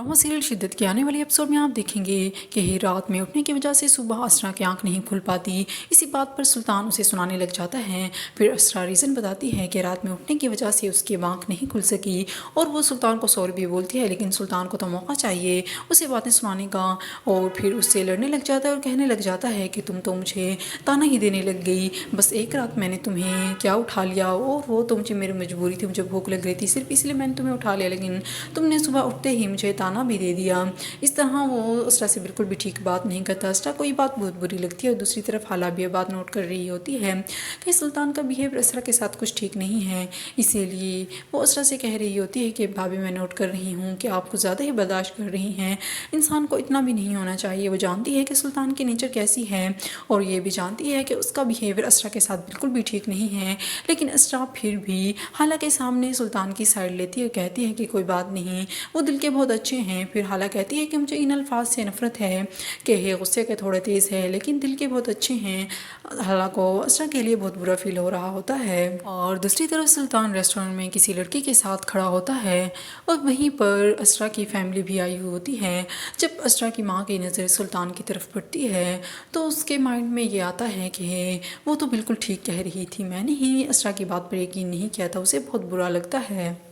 Drama serial शिद्दत के आने वाले एपिसोड में आप देखेंगे कि रात में उठने की वजह से सुबह असरा की आंख नहीं खुल पाती। इसी बात पर सुल्तान उसे सुनाने लग जाता है। फिर असरा रीज़न बताती है कि रात में उठने की वजह से उसकी आंख नहीं खुल सकी और वो सुल्तान को सॉरी भी बोलती है, लेकिन सुल्तान को तो मौका चाहिए उसे बातें सुनाने का। और फिर उससे लड़ने लग जाता है और कहने लग जाता है कि तुम तो मुझे ताना ही देने लग गई। बस एक रात मैंने तुम्हें क्या उठा लिया और वो तो मुझे मेरी मजबूरी थी, मुझे भूख लग रही थी, सिर्फ इसलिए मैंने तुम्हें उठा लिया, लेकिन तुमने सुबह उठते ही मुझे ताना भी दे दिया। इस तरह वो असरा से बिल्कुल भी ठीक बात नहीं करता। असरा को ये बात बहुत बुरी लगती है और दूसरी तरफ हाला भी ये बात नोट कर रही होती है कि सुल्तान का बिहेवियर असरा के साथ कुछ ठीक नहीं है। इसीलिए वो असरा से कह रही होती है कि भाभी मैं नोट कर रही हूँ कि आप कुछ ज़्यादा ही बर्दाश्त कर रही हैं, इंसान को इतना भी नहीं होना चाहिए। वो जानती है कि सुल्तान की नेचर कैसी है और ये भी जानती है कि उसका बिहेवियर असरा के साथ बिल्कुल भी ठीक नहीं है, लेकिन असरा फिर भी हाला के सामने सुल्तान की साइड लेती है और कहती है कि कोई बात नहीं, वो दिल के बहुत अच्छे हैं। फिर हाला कहती है कि मुझे इन अल्फाज से नफरत है कि ये गुस्से के थोड़े तेज़ है, लेकिन दिल के बहुत अच्छे हैं। हाला को असरा के लिए बहुत बुरा फील हो रहा होता है। और दूसरी तरफ सुल्तान रेस्टोरेंट में किसी लड़की के साथ खड़ा होता है और वहीं पर असरा की फैमिली भी आई हुई होती है। जब असरा की माँ की नज़र सुल्तान की तरफ पड़ती है तो उसके माइंड में ये आता है कि वो तो बिल्कुल ठीक कह रही थी, मैंने ही असरा की बात पर यकीन नहीं किया था। उसे बहुत बुरा लगता है।